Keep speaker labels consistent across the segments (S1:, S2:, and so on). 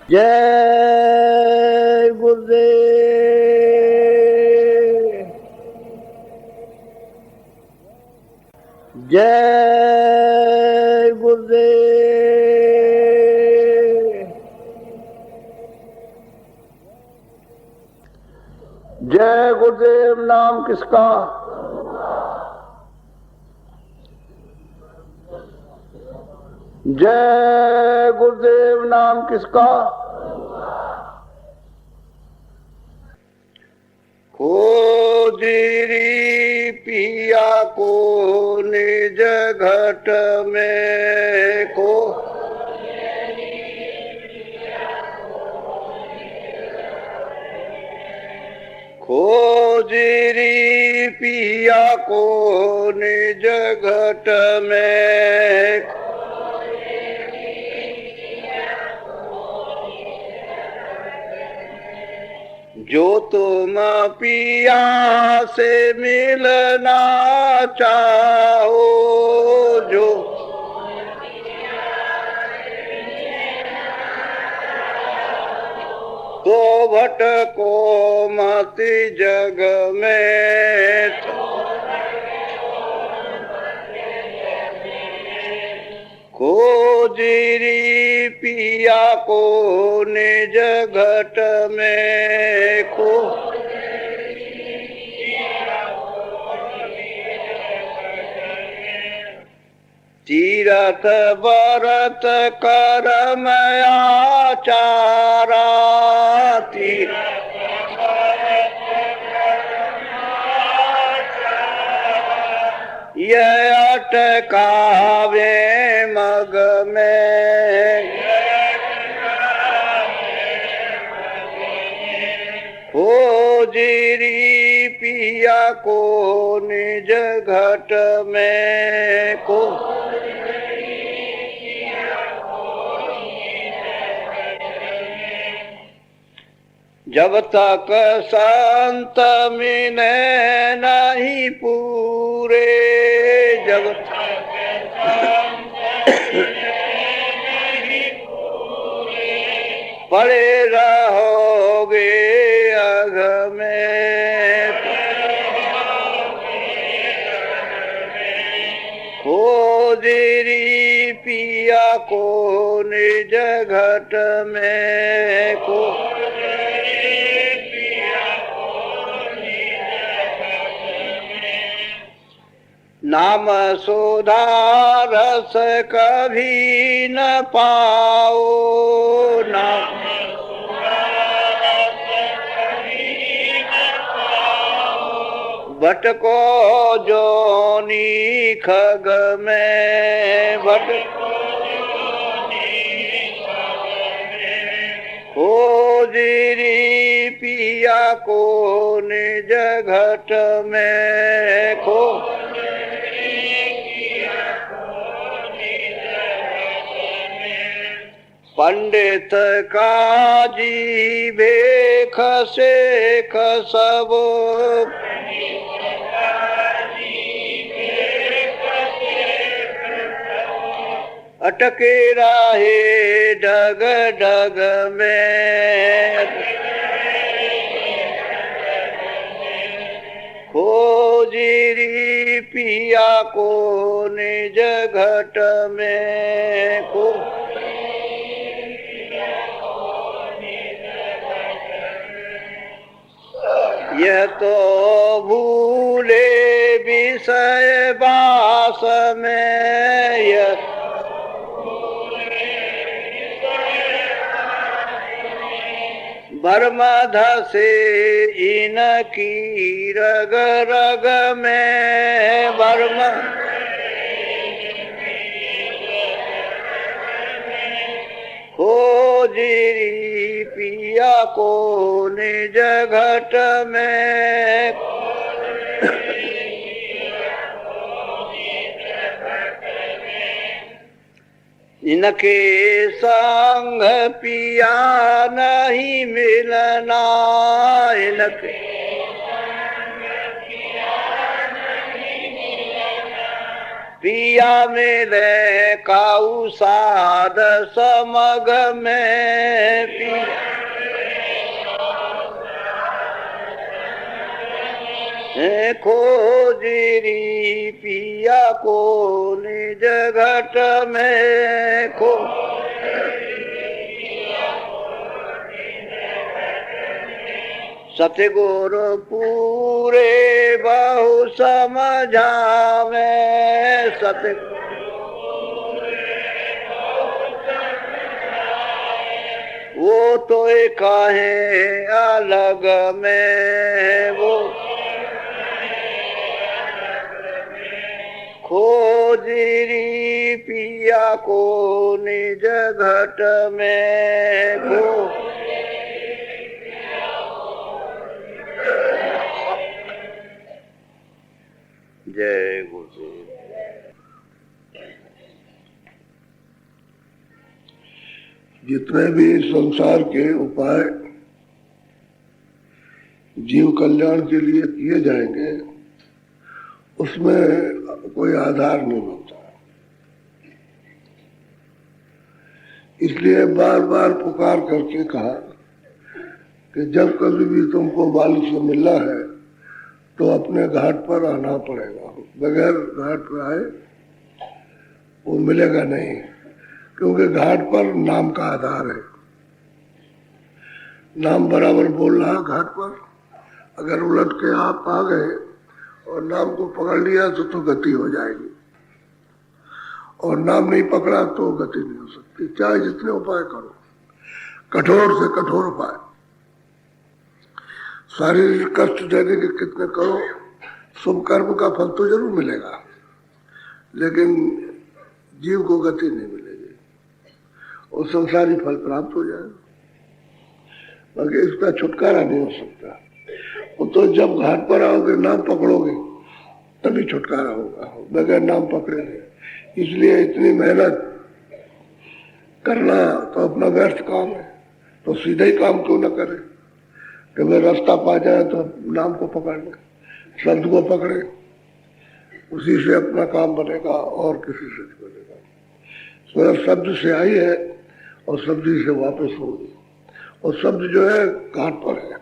S1: जय गुरुदेव, जय गुरुदेव, जय गुरुदेव। नाम किसका? जय गुरुदेव। नाम किसका? खोजिरी पिया को निज घट में को, खोजिरी पिया को निज घट में, जो तुम पिया से मिलना चाहो, जो तो भटको मत जग में, खोजिरी पिया को निज घट में को, तीरथ व्रत कर्म आचारा, यह अटकावे मग में, खोजिरी पिया को निज घट में को, जब तक संत मिले नहीं पूरे, जब तक पड़े रहोगे अघ में, खोजिरी पिया को निज घट में को, नाम सुधा रस कभी न पाओ, नाम भटको जोनी खग में, भटको खोजिरी पिया को निज घट में को, पंडित काजी भेख शेख सब, अटके राहे डग डग में, खोजिरी पिया को निज घट में को, यह तो भूले विषय वास में, यह भर्म धसे इनकी रग रग में, भर्म खोजिरी पिया को निज घट में, इनके संग पिया नहीं मिलना, इनके पिया मिले काऊ साध समग में, खोजरी पिया को निज घट में खो सतगुर पूरे बहु समझावे सत वो तो काहे अलग में वो खोजरी पिया को निज घट में खो जय गुरुदेव।
S2: जितने भी संसार के उपाय जीव कल्याण के लिए किए जाएंगे उसमें कोई आधार नहीं होता। इसलिए बार बार पुकार करके कहा कि जब कभी भी तुमको बालू से मिलना है तो अपने घाट पर आना पड़ेगा। बगैर घाट पर आए वो मिलेगा नहीं, क्योंकि घाट पर नाम का आधार है। नाम बराबर बोल रहा घाट पर, अगर उलट के आप आ गए और नाम को पकड़ लिया तो गति हो जाएगी, और नाम नहीं पकड़ा तो गति नहीं हो सकती। चाहे जितने उपाय करो, कठोर से कठोर उपाय, शारीरिक कष्ट देने के कितने करो, शुभ कर्म का फल तो जरूर मिलेगा, लेकिन जीव को गति नहीं मिलेगी और संसारी फल प्राप्त हो जाएगा, बाकी इसका छुटकारा नहीं हो सकता। वो तो जब घाट पर आओगे, नाम पकड़ोगे, तभी छुटकारा होगा, बगैर नाम पकड़े नहीं। इसलिए इतनी मेहनत करना तो अपना व्यर्थ काम है, तो सीधा ही काम क्यों न करे कि मैं रास्ता पा जाए तो नाम को पकड़ ले, शब्द को पकड़े, उसी से अपना काम बनेगा और किसी से नहीं बनेगा। सूरत शब्द से आई है और शब्द से वापस होगी, और शब्द जो है घाट पर है,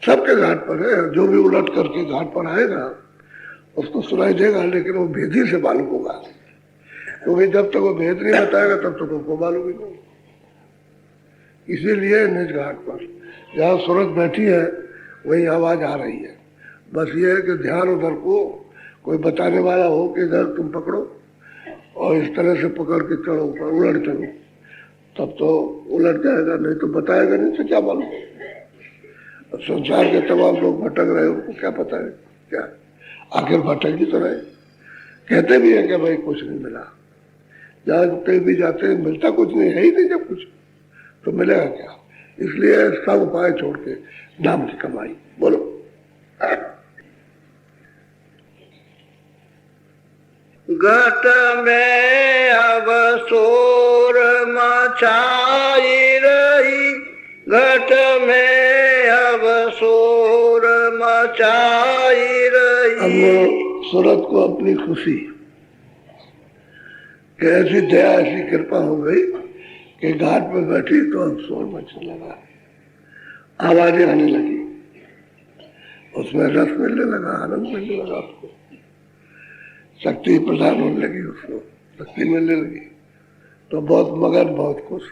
S2: सबके घाट पर है। जो भी उलट करके घाट पर आएगा उसको सुनाई देगा, लेकिन वो भेदी से मालूम होगा, क्योंकि जब तक वो भेद नहीं बताएगा तब तक उसको मालूम ही नहीं। इसीलिए निज घाट पर जहाँ सूरत बैठी है वही आवाज आ रही है। बस ये है कि ध्यान उधर को कोई बताने वाला हो कि इधर तुम पकड़ो और इस तरह से पकड़ के चढ़ो, ऊपर उलट चलो, तब तो उलट जाएगा, नहीं तो बताएगा नहीं तो क्या मालूम। संसार के तमाम लोग भटक रहे, उनको क्या पता है, क्या आखिर भटक ही तो रहे। कहते भी है कि भाई कुछ नहीं मिला, जहाँ कहीं भी जाते हैं मिलता कुछ नहीं है ही नहीं, जब कुछ तो मिलेगा क्या। इसलिए सब उपाय छोड़ के नाम की कमाई। बोलो
S1: घट में अब शोर मचाई रही, घट में अब शोर मचाई रही।
S2: अब सूरत को अपनी खुशी कि ऐसी दया, ऐसी कृपा हो गई कि घाट पर बैठी तो अब शोर मचने लगा, आवाजें आने लगी, उसमें रस मिलने लगा, आनंद मिलने लगा, उसको शक्ति प्रदान होने लगी, उसको शक्ति मिलने लगी, तो बहुत मगन, बहुत खुश।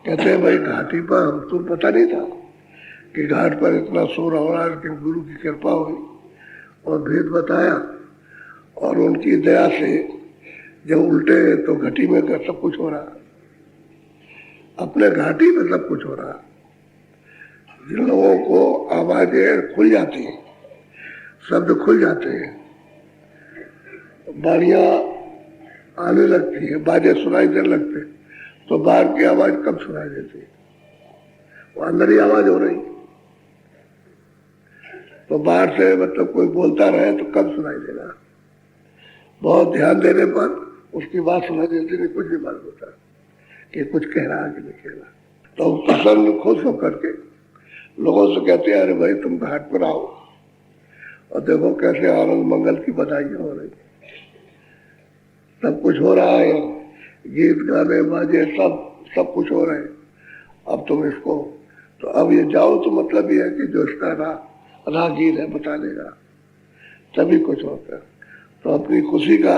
S2: कहते हैं भाई घाटी पर हम तो पता नहीं था कि घाट पर इतना शोर हो रहा है, लेकिन गुरु की कृपा हुई और भेद बताया, और उनकी दया से जब उल्टे तो घटी में सब कुछ हो रहा, अपने घाटी में सब कुछ हो रहा। जिन लोगों को आवाजें खुल जाती हैं, शब्द खुल जाते हैं, बाणियां आने लगती है, बाजे सुनाई देने लगते, तो बाहर की आवाज कब सुनाई देती है, वो अंदर ही आवाज हो रही। तो बाहर से मतलब कोई बोलता रहे तो कब सुनाई देगा, बहुत ध्यान देने पर उसकी बात सुनाई देती नहीं, कुछ भी मालूम होता कि कुछ कह रहा है कि नहीं कह रहा। तो प्रसन्न खुश होकर के लोगों से कहते हैं अरे भाई तुम घाट पर आओ और देखो कैसे आनंद मंगल की बधाइयां हो रही, सब कुछ हो रहा है, गीत गाने बाजे सब कुछ हो रहे हैं। अब तुम इसको, तो अब ये जाओ तो मतलब ये है कि जो इसका रहा राहगीर है, बता देगा, तभी कुछ होता है। तो अपनी खुशी का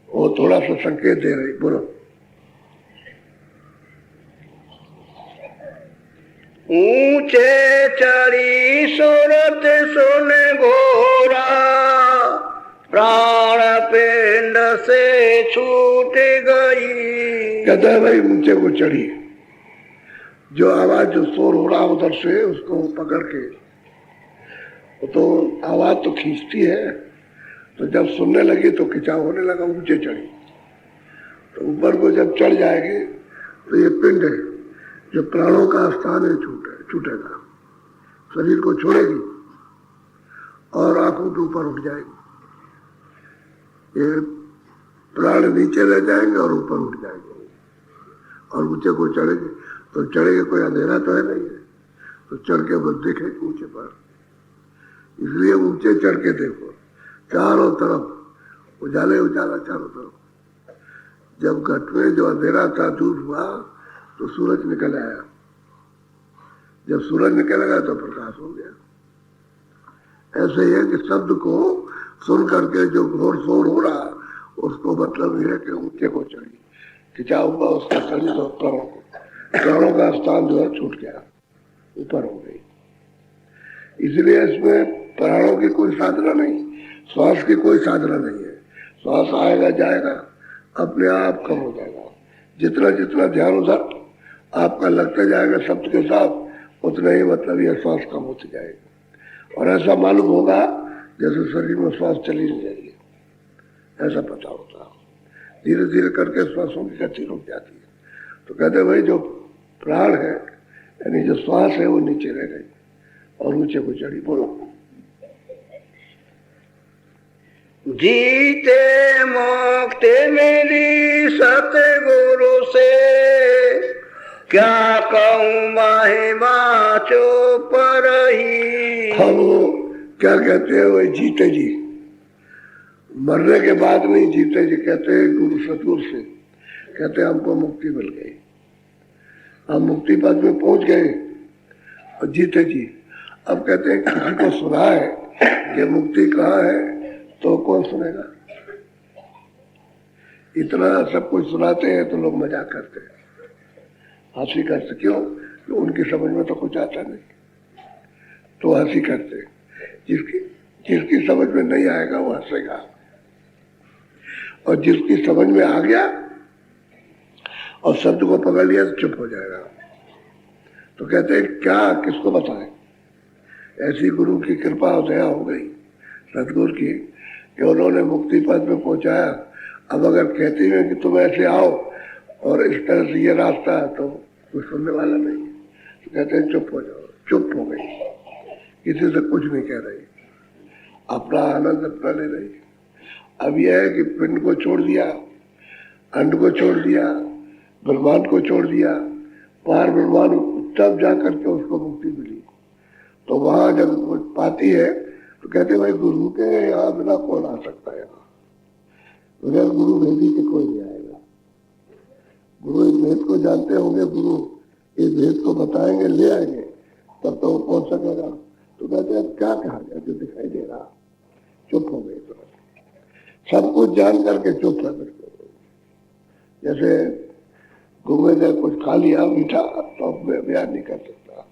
S2: वो थोड़ा सा संकेत दे रही। बोलो।
S1: ऊंचे चढ़ी सूरत सुन घोरा, प्राण पिंड से छूट गई।
S2: कहता है भाई ऊंचे को चढ़ी, जो आवाज जो शोर हो रहा उधर से उसको पकड़ के, तो आवाज तो खींचती है, तो जब सुनने लगी तो खिंचाव होने लगा, ऊंचे चढ़ी। तो ऊपर को जब चढ़ जाएगी तो ये पिंड है जो प्राणों का स्थान है छूटेगा, शरीर को छोड़ेगी और आंखों के ऊपर उठ जाएगी। ये प्राण नीचे रह जाएंगे और ऊपर उठ जाएंगे और ऊंचे को चढ़ेंगे। तो चढ़ेंगे, कोई अंधेरा तो है नहीं है, तो चढ़ के बस देखेंगे ऊंचे पर। इसलिए ऊंचे चढ़ के देखो, चारों तरफ उजाले उजाला चारों तरफ। जब घट में जो अंधेरा था दूर हुआ तो सूरज निकल आया, जब सूरज निकलेगा तो प्रकाश हो गया। ऐसे ही है कि शब्द को सुन करके जो घोर शोर हो रहा उसको मतलब यह है कि ऊंचे को चढ़ी, खिंचा हुआ उसका शरीर तो प्राणों का स्थान जो है छूट गया, ऊपर हो गई। इसलिए इसमें प्राणों की कोई साधना नहीं, श्वास की कोई साधना नहीं है। श्वास आएगा जाएगा, अपने आप कम हो जाएगा। जितना जितना ध्यान उधर आपका लगता जाएगा शब्द के साथ, उतना ही मतलब यह श्वास कम होती जाएगी। और ऐसा मालूम होगा जैसे शरीर में श्वास चली नहीं जाएगी, ऐसा पता होता है। धीरे धीरे करके श्वासों की गति रुक जाती है। तो कहते भाई जो प्राण है यानी जो श्वास है वो नीचे रह गई और ऊंचे को चढ़ी। बोलो।
S1: जीते मुक्ति मिली सतगुरु से, क्या कहूँ महिमा चुप रही।
S2: हम क्या कहते हैं वही जीते जी, मरने के बाद नहीं जीते जी कहते हैं गुरु सतगुरु से, कहते हैं हमको मुक्ति मिल गई, हम मुक्ति पद में पहुंच गए और जीते जी। अब कहते हैं किसी को सुना है कि मुक्ति कहाँ है तो कौन सुनेगा। इतना सब कुछ सुनाते हैं तो लोग मजाक करते हैं, हंसी करते। क्यों? कि उनकी समझ में तो कुछ आता नहीं तो हंसी करते। जिसकी समझ में नहीं आएगा वो हंसेगा, और जिसकी समझ में आ गया और शब्द को पकड़ लिया तो चुप हो जाएगा। तो कहते हैं क्या किसको बताएं, ऐसी गुरु की कृपा और दया हो गई सतगुरु की कि उन्होंने मुक्ति पद में पहुंचाया। अब अगर कहते हैं कि तुम ऐसे आओ और इस तरह से ये रास्ता है तो कोई सुनने वाला नहीं, तो कहते हैं चुप हो जाओ। चुप हो गई, किसी से कुछ नहीं कह रही, अपना आनंद अपना ले रही। अब यह है कि पिंड को छोड़ दिया, अंड को छोड़ दिया, ब्रह्मांड को छोड़ दिया, पार ब्रह्मांड, तब जाकर के उसको मुक्ति मिली। तो वहां जब वो पाती है तो कहते भाई गुरु के यहाँ बिना कौन आ सकता है, यहाँ बगैर गुरु भेदी के कोई नहीं आएगा। गुरु इस भेद को जानते होंगे, गुरु इस भेद को बताएंगे, ले आएंगे, तब तो वो पहुंच सकेगा। तो कहते हैं क्या कहा गया जो दिखाई दे रहा। चुप हो गई, तो सब कुछ जान करके चुप रह गए। जैसे घूमे ने कुछ खा लिया मीठा तो मैं बयान नहीं कर सकता,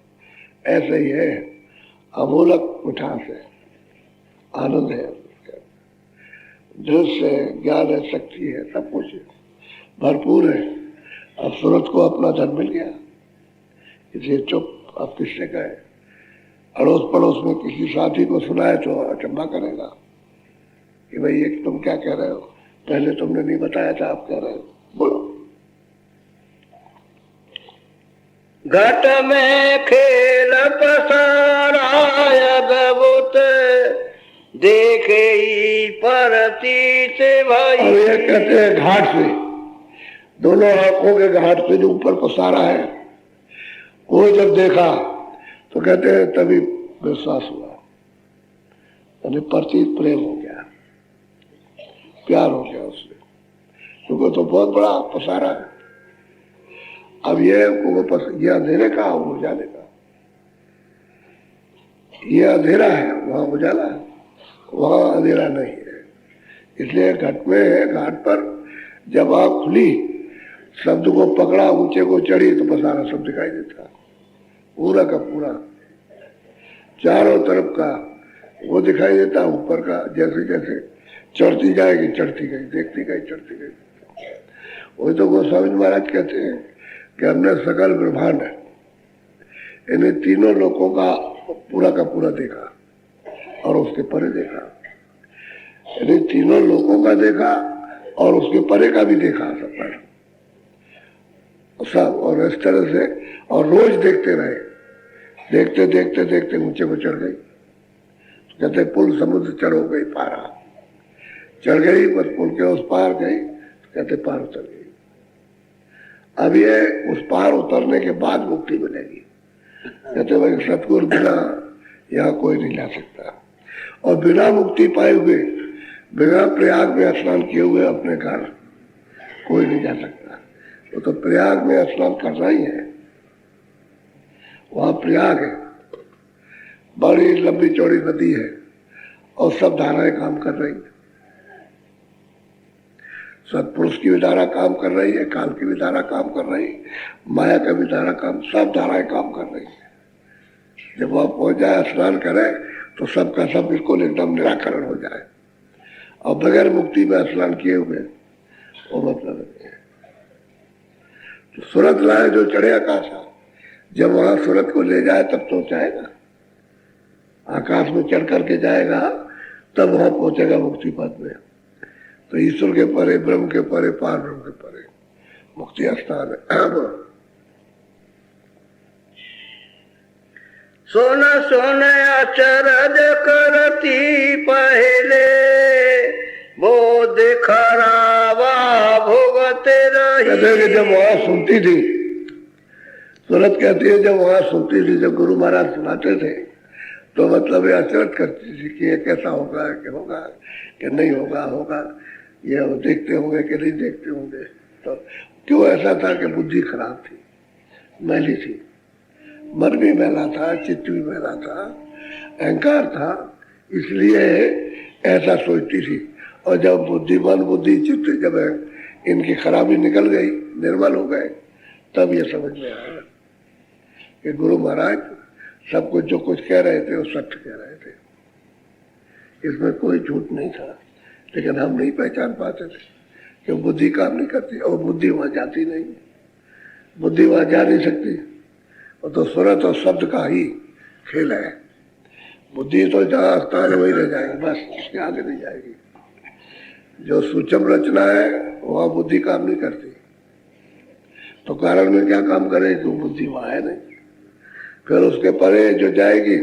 S2: ऐसे ही है। अमूलक मिठास है, आनंद है, दृश्य है, ज्ञान है, शक्ति है, सब कुछ है, भरपूर है। अब सूरत को अपना धन मिल गया, इसलिए चुप। अब किससे कहे, अड़ोस पड़ोस में किसी साथी को सुनाए तो अचंभा करेगा कि भाई ये तुम क्या कह रहे हो, पहले तुमने नहीं बताया था, आप कह रहे हो। बोलो।
S1: घट में खेल पसारा अद्भुत, देखे ही परतीत भाई।
S2: अब ये कहते हैं घाट से, दोनों आंखों के घाट से जो ऊपर पसारा है वो जब देखा तो कहते हैं तभी विश्वास हुआ, यानी प्रतीत प्रेम हो गया, प्यार हो गया उसमें, क्योंकि तो बहुत बड़ा पसारा है। अब ये अंधेरे का वो जाने का, ये अंधेरा है, वहां उजाला है, वहां अंधेरा नहीं है। इसलिए घट में, घाट पर जब आँख खुली, शब्द को पकड़ा, ऊंचे को चढ़ी, तो बस सारा सब दिखाई देता, पूरा का पूरा, चारों तरफ का वो दिखाई देता, ऊपर का जैसे जैसे चढ़ती जाएगी, चढ़ती गई, देखती गई, चढ़ती गई। वो तो गोस्वामी महाराज कहते हैं कि हमने सकल ब्रह्मांड इन्हें तीनों लोगों का पूरा देखा और उसके परे देखा, यानी तीनों लोगों का देखा और उसके परे का भी देखा, सब। और इस तरह से और रोज देखते रहे, देखते देखते देखते ऊंचे को चढ़ गई। तो कहते पुल समुद्र चढ़ हो गई, पारा चढ़ गई, बस पुल के उस पार गई, तो कहते पार उतर गई। अब ये उस पार उतरने के बाद मुक्ति मिलेगी। कहते भाई सतगुरु बिना यहाँ कोई नहीं जा सकता, और बिना मुक्ति पाए हुए, बिना प्रयाग में स्नान किए हुए अपने घर कोई नहीं जा सकता। वो तो प्रयाग में स्नान करना ही है, वहां प्रयाग है, बड़ी लंबी चौड़ी नदी है और सब धाराएं काम कर रही है। सत्पुरुष की भी धारा काम कर रही है, काल की भी धारा काम कर रही है, माया का भी धारा काम, सब धाराएं काम कर रही है। जब वहां पहुंच जाए, स्नान करे, तो सबका सब बिल्कुल एकदम निराकरण हो जाए। और बगैर मुक्ति में स्नान किए हुए वो मतलब है। तो सूरत लाए जो चढ़े आकाशा, जब वहां सूरत को ले जाए तब तो जाएगा, आकाश में चढ़ करके जाएगा, तब वहां पहुंचेगा मुक्ति पद में। तो ईश्वर के परे, ब्रह्म के परे, पार ब्रह्म के परे मुक्ति स्थान है।
S1: सोन सोन अचरज करती पहले, बोध खरावा भोगते रही।
S2: कहते कि जब वहां सुनती थी, सूरत कहती है जब वहां सुनती थी, जब गुरु महाराज सुनाते थे, तो मतलब ये अचरज करती थी कि ये कैसा होगा, कि होगा कि नहीं होगा, होगा ये देखते होंगे कि नहीं देखते होंगे। तो क्यों ऐसा था कि बुद्धि खराब थी, मैली थी, मन भी मैला था, चित्त भी मैला था, अहंकार था, इसलिए ऐसा सोचती थी। और जब बुद्धिमान, बुद्धि, चित्त जब इनकी खराबी निकल गई, निर्मल हो गए, तब ये समझ में आया कि गुरु महाराज सब कुछ जो कुछ कह रहे थे वो सत्य कह रहे थे, इसमें कोई झूठ नहीं था। लेकिन हम नहीं पहचान पाते थे कि बुद्धि काम नहीं करती, और बुद्धि वहां जाती नहीं, बुद्धि वहां जा नहीं सकती। वो तो सूरत और शब्द का ही खेल है। बुद्धि तो जहाँ स्थान वही रह जाएगी, बस उसके आगे नहीं जाएगी। जो सूक्ष्म रचना है वहां बुद्धि काम नहीं करती, तो कारण में क्या काम करेगी, तो बुद्धि वहां है नहीं। फिर उसके परे जो जाएगी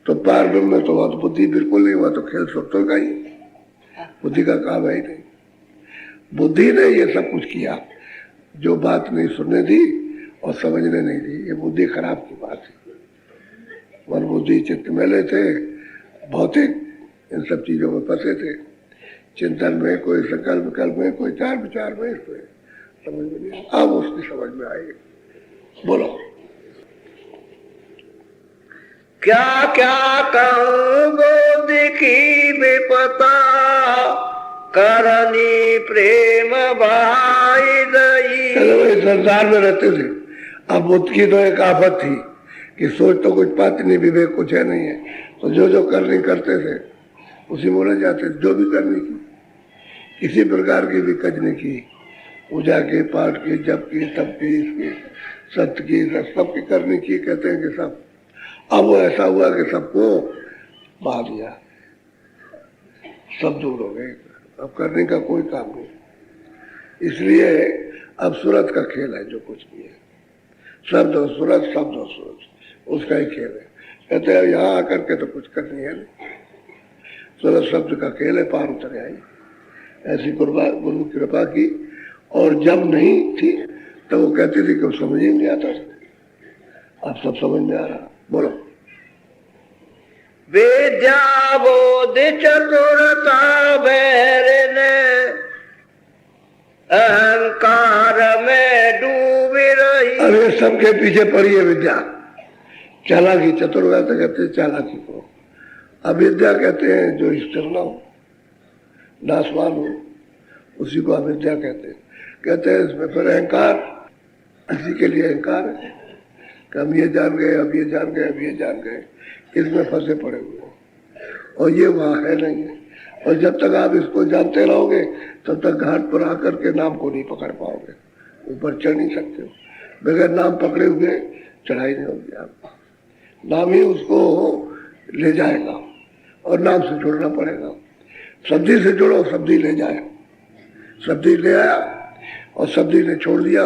S2: तो पार ब्रह्म में, तो वहां तो बुद्धि बिल्कुल नहीं, वहां तो खेल सत्यों का ही, बुद्धि का काम है ही नहीं। बुद्धि ने ये सब कुछ किया, जो बात नहीं सुनने दी और समझने नहीं दी, ये बुद्धि खराब की बात है। मन बुद्धि चित्त मेले थे, भौतिक इन सब चीजों में फंसे थे, चिंतन में, कोई संकल्प विकल्प में, कोई चार विचार में, इसमें समझ में नहीं। अब उसकी समझ में आई। बोलो
S1: क्या क्या कहूँ बोध की विपता, करनी प्रेम भाई दई।
S2: संसार में रहते थे, अब बुद्ध की तो एक आफत थी कि सोच तो कुछ पाती नहीं, विवेक कुछ है नहीं है, तो जो जो करनी करते थे उसी में उलझ जाते थे। जो भी करनी की, किसी प्रकार की भी कजनी की, पूजा की, पाठ की, जप की, तप की, इसकी सत्य की, सब की करनी की, कहते हैं कि सब। अब वो ऐसा हुआ कि सबको बहा दिया, सब दूर हो गए, अब करने का कोई काम नहीं। इसलिए अब सूरत का खेल है, जो कुछ भी है, शब्द और सूरत, शब्द और सूरत, उसका ही खेल है। कहते हैं यहाँ आकर के तो कुछ करनी है नहीं, सूरत शब्द का खेल है, पार उतर आई। ऐसी गुरु कृपा की। और जब नहीं थी तो वो कहती थी कि समझ ही नहीं आता था, अब सब समझ में आ रहा। बोलो
S1: विद्या बोध चतुरता बैरन, अहंकार में डूबी रही।
S2: अरे सबके पीछे पड़ी है विद्या, चालाकी, चतुर्व्रता कहते हैं चालाकी को। अविद्या कहते हैं जो स्थिर न हो, नाशवान हो, उसी को अविद्या कहते हैं। कहते हैं इसमें फिर अहंकार, इसी के लिए अहंकार है कि हम ये जान गए, अब ये जान गए, अब ये जान गए, इसमें फंसे पड़े हुए हो, और ये वहाँ है नहीं है। और जब तक आप इसको जानते रहोगे तब तक घाट पर आकर के नाम को नहीं पकड़ पाओगे, ऊपर चढ़ नहीं सकते हो। बगैर नाम पकड़े हुए चढ़ाई नहीं होगी आपको। नाम ही उसको ले जाएगा और नाम से जुड़ना पड़ेगा। शब्दी से जुड़ो, शब्दी ले जाए, शब्दी ले आया और शब्दी ने छोड़ दिया,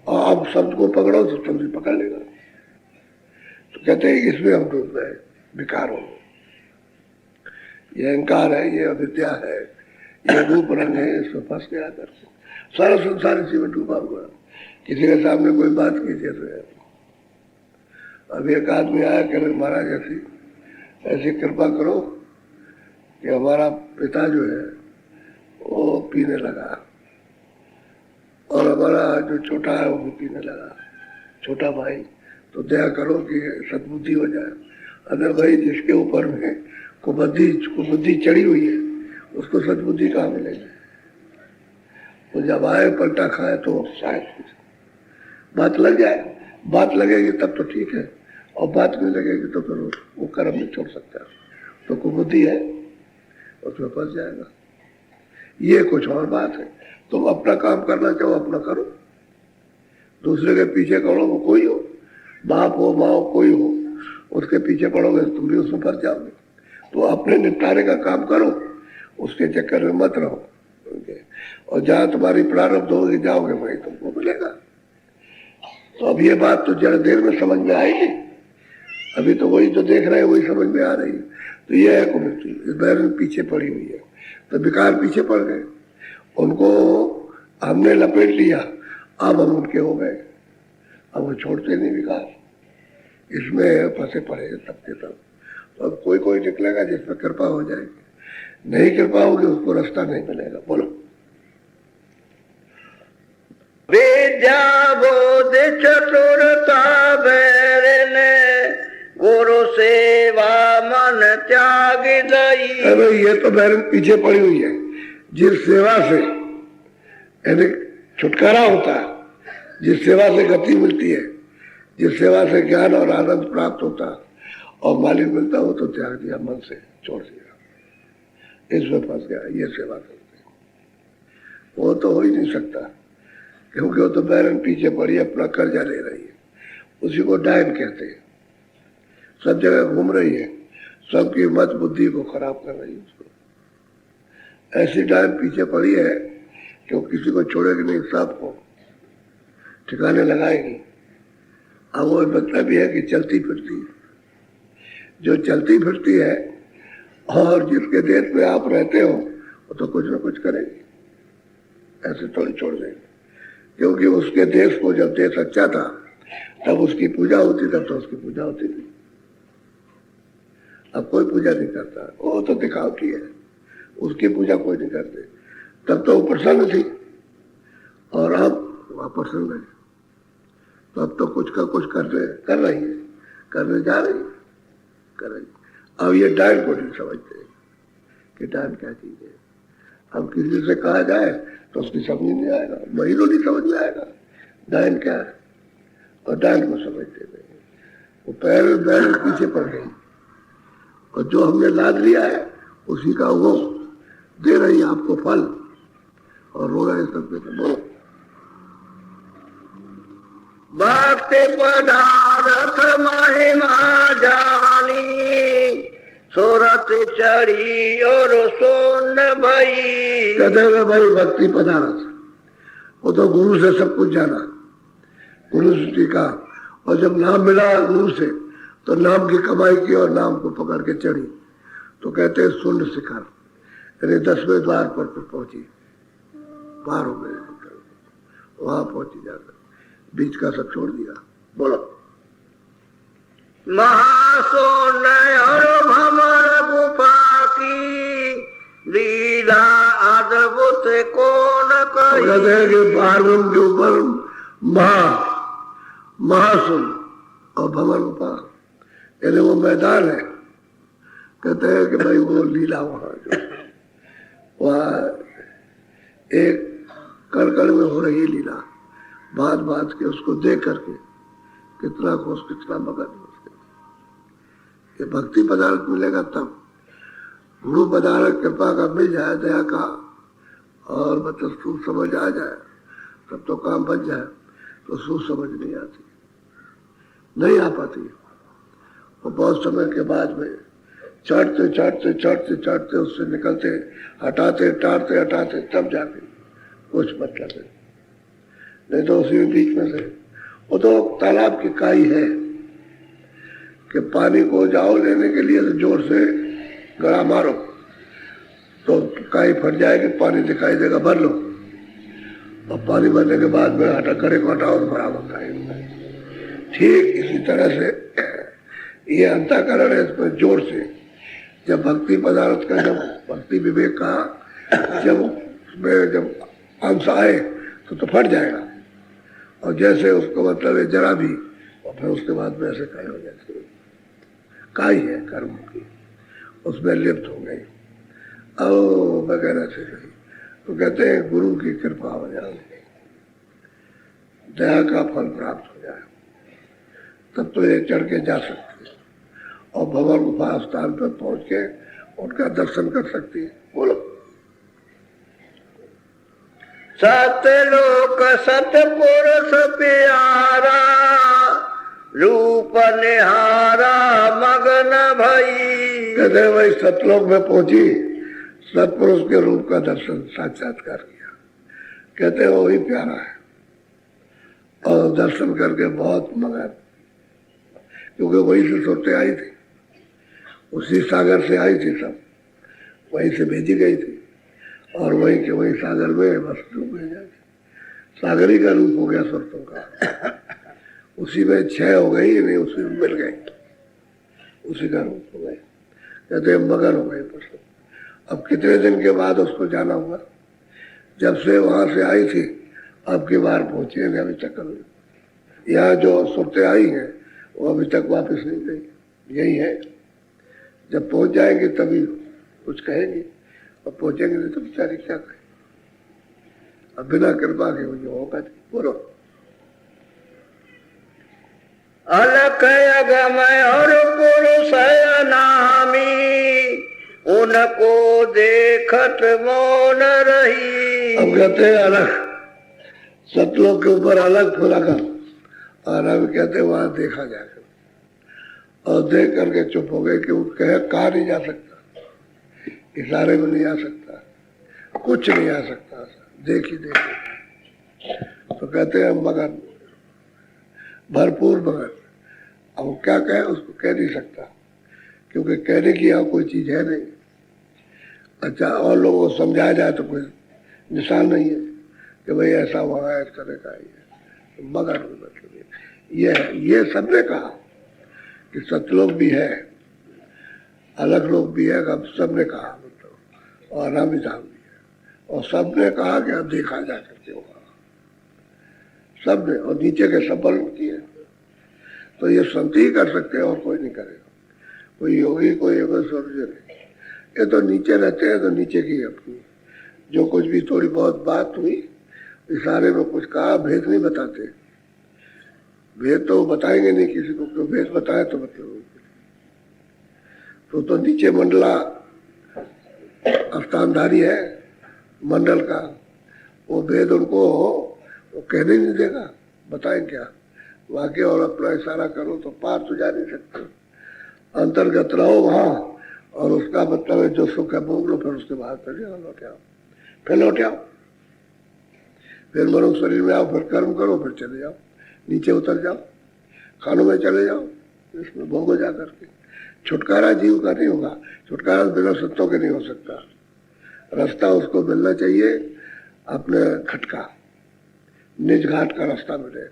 S2: और अब शब्द को पकड़ो तो शब्दी पकड़ लेगा। तो कहते हैं इसमें हम डूब गए, विकार हो, ये अहंकार है, ये अविद्या है, ये रूप रंग है, इसमें फंस गया करके सारा संसार इसी में डूबा हुआ। किसी के सामने कोई बात कीजिए तो अब एक आदमी आया, कह रहे महाराज ऐसी कृपा करो कि हमारा पिता जो है वो पीने लगा और हमारा जो छोटा है वो भी पीने लगा, छोटा भाई, तो दया करो कि सद्बुद्धि हो जाए। अगर भाई जिसके ऊपर में कुबुद्धि चढ़ी हुई है उसको सद्बुद्धि कहाँ मिलेगी? वो जब आए पलटा खाए तो शायद बात लग जाए, बात लगेगी तब तो ठीक है, और बात नहीं लगेगी तो फिर वो कर्म नहीं छोड़ सकता। तो कुबुद्धि है, उसमें फंस जाएगा। ये कुछ और बात है। तुम अपना काम करना चाहो अपना करो, दूसरे के पीछे करो, वो कोई हो, बाप हो माँ हो कोई हो, उसके पीछे पड़ोगे तुम भी उसमें फंस जाओगे। तो अपने निपटारे का काम करो, उसके चक्कर में मत रहो। और जहाँ तुम्हारी प्रारब्ध होगी जाओगे वही तुमको मिलेगा। तो अब ये बात तो जरा देर में समझ में आएगी, अभी तो वही जो देख रहे हैं वही समझ में आ रही है। तो ये है कुबुद्धि, इस बैरन पीछे पड़ी हुई है। तो विकार पीछे पड़ गए, उनको हमने लपेट लिया, अब हम उनके हो गए, अब वो छोड़ते नहीं विकार, इसमें फंसे पड़े तब के तब। तो अब कोई कोई निकलेगा जिस पर कृपा हो जाएगी, नहीं कृपा होगी उसको रास्ता नहीं मिलेगा। बोलो।
S1: विद्या बोध चतुरता बैरने गुरु सेवा मन त्याग दई।
S2: अरे ये तो बैरन पीछे पड़ी हुई है। जिस सेवा से यानी छुटकारा होता है, जिस सेवा से गति मिलती है, जिस सेवा से ज्ञान और आनंद प्राप्त होता है और मालिक मिलता हो, तो त्याग दिया, मन से छोड़ दिया, इसमें फंस गया। ये सेवा करते वो तो हो ही नहीं सकता, क्योंकि वो तो बैरन पीछे पड़ी अपना कर्जा ले रही है, उसी को डायन कहते हैं। सब जगह घूम रही है, सबकी मत बुद्धि को खराब कर रही है। उसको ऐसी डायन पीछे पड़ी है कि वो किसी को छोड़ेगी नहीं, सबको ठिकाने लगाएगी। अब वो मतलब भी है कि चलती फिरती है, जो चलती फिरती है और जिसके देश में आप रहते हो वो तो कुछ ना कुछ करेगी, ऐसे थोड़ी छोड़ देंगे। क्योंकि उसके देश को जब देश अच्छा था तब उसकी पूजा होती, तब तो उसकी पूजा होती थी। अब कोई पूजा नहीं करता, वो तो दिखावटी है, उसकी पूजा कोई नहीं करते। तब तो वो प्रसन्न थी और अब वह प्रसन्न है, तो अब तो कुछ का कुछ कर रही है, करने जा रही है, कर रही। अब ये डायन को नहीं समझते कि डायन क्या चीज है। अब किसी से कहा जाए तो उसकी समझ नहीं आएगा, महीनों नहीं समझ में आएगा डायन क्या है, और डायन को समझते नहीं। वो पैर बैर पीछे पड़ गई, और जो हमने लाद लिया है उसी का वो दे रही आपको फल, और रो रहे सब के बोलो।
S1: भक्ति पदार्थ महिमा जानी, सूरत चढ़ी और सोन भई।
S2: कहते हैं भाई भक्ति पदार्थ, वो तो गुरु से सब कुछ जाना, गुरु से का, और जब नाम मिला गुरु से तो नाम की कमाई की और नाम को पकड़ के चढ़ी। तो कहते हैं सुंड शिखर, यानी 10वें द्वार पर पहुंची, पार हो गए, वहां पहुंची जाकर बीच का सब छोड़ दिया। बोलो।
S1: महासोन और भमर गुफा की लीला अद्भुत कौन कही।
S2: कहते हैं कि 12 के ऊपर महासुन और भंवर गुफा यानी वो मैदान है। कहते हैं कि भाई वो लीला वहां जो वहाँ एक कण में हो रही लीला, बात बात के उसको देख करके कितना खुश कितना मगन उसके। ये भक्ति पदार्थ मिलेगा तब, गुरु पदार्थ कृपा का मिल जाए, दया का और मतलब सूझ समझ आ जाए तब तो काम बन जाए। तो सूझ समझ नहीं आती, नहीं आ पाती। और बहुत समय के बाद में चढ़ते चढ़ते चढ़ते चढ़ते उससे निकलते, हटाते टारते हटाते तब जाके कुछ मतलब है। नहीं तो उसी बीच में से वो तो तालाब की काई है कि पानी को जाओ लेने के लिए तो जोर से गड़ा मारो तो काई फट जाएगी, पानी दिखाई देगा, भर लो। और पानी भरने के बाद में हटा करे को हटाओ तो बराबर खाएगा। ठीक इसी तरह से ये अंतःकरण है, इसमें जोर से जब भक्ति पदार्थ का, जब भक्ति विवेक का जब उसमें जब अंश आए तो फट जाएगा। और जैसे उसको मतलब है जरा भी, और फिर उसके बाद में ऐसे काई हो जाती है, काई है कर्म की, उसमें लिप्त हो गई और वगैरह से गई। तो कहते हैं गुरु की कृपा हो जाए, दया का फल प्राप्त हो जाए, तब तो ये चढ़ के जा सकती है और भंवर गुफा स्थान पर पहुंच के उनका दर्शन कर सकती है। बोलो।
S1: सतलोक सतपुरुष प्यारा, रूप निहारा मगन भई।
S2: कहते हैं भाई सतलोक में पहुंची, सतपुरुष के रूप का दर्शन साक्षात्कार किया। कहते हैं वही प्यारा है और दर्शन करके बहुत मगन, क्योंकि वही से सोते आई थी, उसी सागर से आई थी, सब वहीं से भेजी गई थी और वहीं के वहीं सागर में बस डूब गई। सागरी का रूप हो गया सुरतों का, उसी में क्षय हो गई, नहीं उसी में मिल गई, उसी का रूप हो गए। कहते मगन हो गए पशु। अब कितने दिन के बाद उसको जाना हुआ, जब से वहां से आई थी अब की बार पहुंची है, अभी तक यहाँ जो सुरतें आई हैं वो अभी तक वापस नहीं गई। यही है, जब पहुंच जाएंगे तभी कुछ कहेंगे, और पहुंचेंगे नहीं तो बेचारी क्या कहें। अब बिना कृपा के वो होगा नहीं। बोलो।
S1: अलख अगमय और पुरुष नामी, उनको देखत मौन रही।
S2: अब कहते हैं अलग, सतलोक के ऊपर अलग फुला कर, और अब कहते हैं वहां देखा जाकर, और देख करके चुप हो गए कि वो कहा नहीं जा सकता, इशारे में नहीं आ सकता, कुछ नहीं आ सकता, देख ही देख। तो कहते हैं मगन, भरपूर मगन। अब वो क्या कहे उसको कह नहीं सकता, क्योंकि कहने की यहाँ कोई चीज है नहीं। अच्छा, और लोगों को समझाया जाए तो कोई निशान नहीं है कि भाई ऐसा हुआ है, इस तरह का ही है। तो मगन मतलब ये है। ये सबने कहा कि सतलोक भी है, अलग लोग भी है, अब सबने कहा मतलब, और अनामिधाम भी है, और सबने कहा कि अब देखा जा करके होगा, सबने। और नीचे के सबल किए, तो ये संति ही कर सकते हैं और कोई नहीं करेगा, कोई योगी कोई सूर्य नहीं। ये तो नीचे रहते हैं, तो नीचे की अपनी जो कुछ भी थोड़ी बहुत बात हुई, इशारे में कुछ कहा, भेद नहीं बताते। भेद तो बताएंगे नहीं किसी को, क्यों भेद बताए तो मतलब तो नीचे मंडला स्थानधारी है मंडल का, वो भेद उनको वो कहने नहीं देगा, बताएं क्या वाक्य। और अपना इशारा करो तो पार तो जा नहीं सकते, अंतर्गत रहो वहां, और उसका मतलब है जो सुख है भोग लो, फिर उसके बाद फिर लौट आओ, फिर लौट आओ, फिर मनुष्य शरीर में आओ, फिर कर्म करो, फिर चले जाओ, नीचे उतर जाओ, खानों में चले जाओ, इसमें भोगो जा करके। छुटकारा जीव का नहीं होगा, छुटकारा बिना सत्यों के नहीं हो सकता। रास्ता उसको मिलना चाहिए अपने खटका, निज घाट का रास्ता मिले,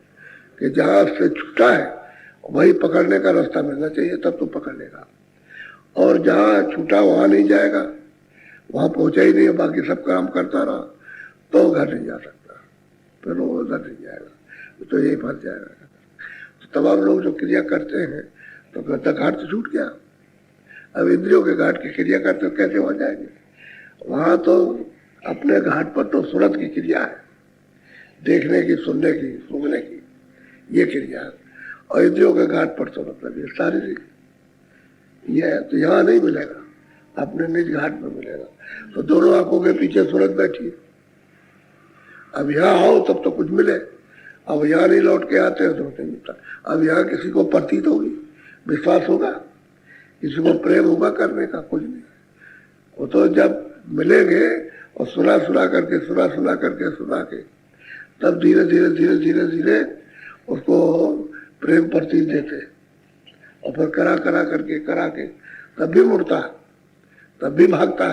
S2: कि जहां से छूटा है वही पकड़ने का रास्ता मिलना चाहिए, तब तो पकड़ लेगा। और जहां छूटा वहां नहीं जाएगा, वहां पहुंचा ही नहीं, बाकी सब काम करता रहा तो घर नहीं जा सकता, फिर वो उधर नहीं जाएगा, तो यही फंस जाएगा। तमाम लोग जो क्रिया करते हैं तो कहता घाट तो छूट गया। अब इंद्रियों के घाट की क्रिया करते तो कैसे हो जाएंगे? वहां तो अपने घाट पर तो सुरत की क्रिया है, देखने की, सुनने की, सूंघने की, ये क्रिया है। और इंद्रियों के घाट पर तो मतलब ये शारीरिक ये है। तो यहाँ नहीं मिलेगा, अपने निज घाट में मिलेगा। तो दोनों आंखों के पीछे सूरत बैठी है। अब यहाँ आओ तब तो कुछ मिले, अब यहाँ नहीं लौट के आते हो तो नहीं मिलता। अब यहाँ किसी को प्रतीत होगी, विश्वास होगा, किसी को प्रेम होगा करने का, कुछ नहीं। वो तो जब मिलेंगे और सुना करके तब धीरे धीरे उसको प्रेम प्रतीत देते, और फिर करा के तब भी मुड़ता, तब भी भागता,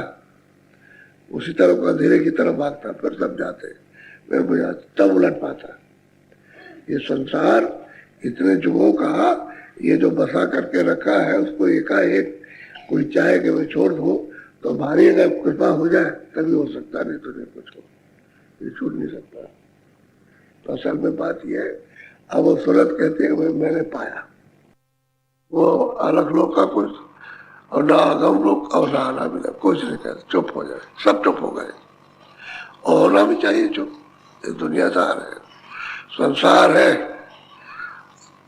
S2: उसी तरफ अंधेरे की तरफ भागता, फिर तब जाते, फिर बुझा, तब उलट पाता। ये संसार इतने युगों का ये जो बसा करके रखा है, उसको एकाएक कोई चाहे कि मैं छोड़ दो तो भारी अगर कृपा हो जाए तभी हो सकता, नहीं तो नहीं कुछ हो, ये छूट नहीं सकता। तो असल में बात यह है, अब वो सूरत कहते हैं भाई मैंने पाया, वो अलग लोग का कुछ, और ना अगम लोग और ना आना मिला, कुछ नहीं कहते, चुप हो जाए, सब चुप हो गए। और होना भी चाहिए चुप, ये दुनियादार है, संसार है,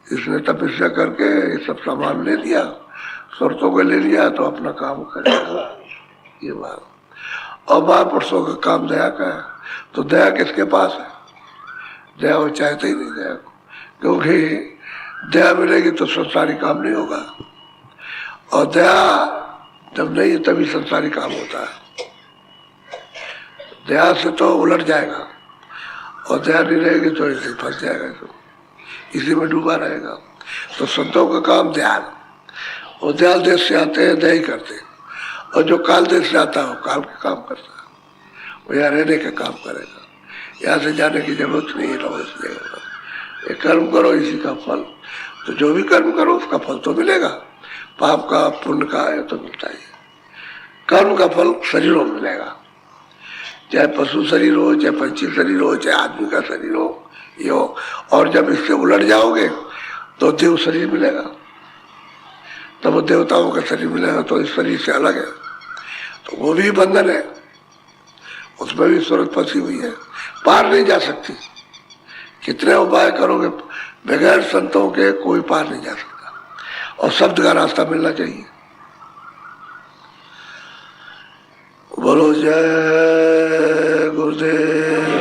S2: इसने तपस्या करके ये सब सामान ले लिया, शर्तों को ले लिया तो अपना काम करेगा, ये बात। और महापुरुषों का काम दया का है, तो दया किसके पास है? दया वो चाहते ही नहीं दया को, क्योंकि दया मिलेगी तो संसारी काम नहीं होगा, और दया जब नहीं है तभी संसारी काम होता है। दया से तो उलट जाएगा, और दया नहीं रहेगी तो इसे फंस जाएगा, तो इसी में डूबा रहेगा। तो संतों का काम ध्यान, और दयाल देश से आते हैं दया ही करते हैं, और जो काल देश से आता है वो काल का काम करता है, वो यहाँ रहने का काम करेगा, यहाँ से जाने की जरूरत नहीं है। रहो इसलिए ये कर्म करो, इसी का फल, तो जो भी कर्म करो उसका फल तो मिलेगा, पाप का पुण्य का है तो मिलता ही। कर्म का फल शरीरों में मिलेगा, चाहे पशु शरीर हो, चाहे पंछी शरीर हो, चाहे आदमी का शरीर हो, ये हो। और जब इससे उलट जाओगे तो देव शरीर मिलेगा, तब वो देवताओं का शरीर मिलेगा, तो इस शरीर से अलग है, तो वो भी बंधन है, उसमें भी सूरत फंसी हुई है, पार नहीं जा सकती। कितने उपाय करोगे, बगैर संतों के कोई पार नहीं जा सकता, और शब्द का रास्ता मिलना चाहिए। बोलो जय गुरुदेव।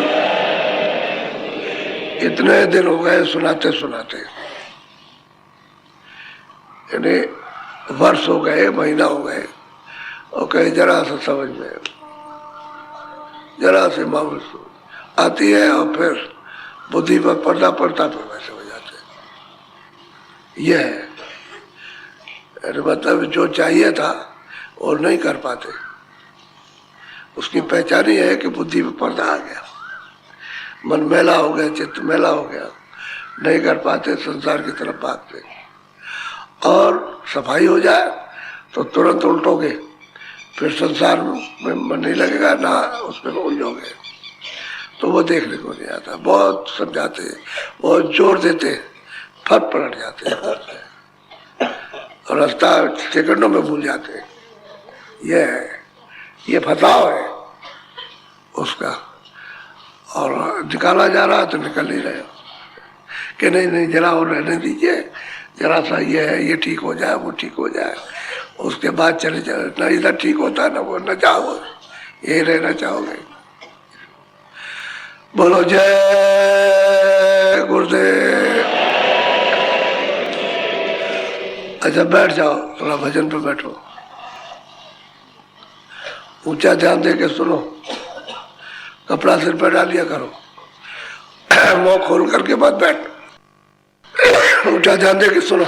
S2: इतने दिन हो गए सुनाते सुनाते, यानी वर्ष हो गए, महीना हो गए, और कहीं जरा सा समझ में, जरा से मामूल आती है, और फिर बुद्धि पर पर्दा पड़ता, फिर वैसे हो जाते हैं। यह है मतलब जो चाहिए था वो नहीं कर पाते, उसकी पहचान ही है कि बुद्धि में पर्दा आ गया, मन मैला हो गया, चित्त मैला हो गया, नहीं कर पाते, संसार की तरफ भागते। और सफाई हो जाए तो तुरंत उल्टोगे, फिर संसार में मन नहीं लगेगा, ना उसमें उलझोगे, तो वो देखने को नहीं आता। बहुत समझाते, बहुत जोर देते, फट पलट जाते हैं, और रास्ता सेकंडों में भूल जाते हैं। ये फसाव है उसका, और निकाला जा रहा है तो निकल नहीं रहे, कि नहीं जरा और रहने दीजिए, जरा सा ये है, ये ठीक हो जाए, वो ठीक हो जाए, उसके बाद चले जाए। ना इधर ठीक होता है, ना वो, न चाहो, यही रहना चाहोगे। बोलो जय गुरुदेव। अच्छा बैठ जाओ, थोड़ा भजन पे बैठो, ऊंचा ध्यान दे के सुनो, कपड़ा सिर पर डालिया करो, मुंह खोल करके मत बैठ, ऊंचा ध्यान दे के सुनो।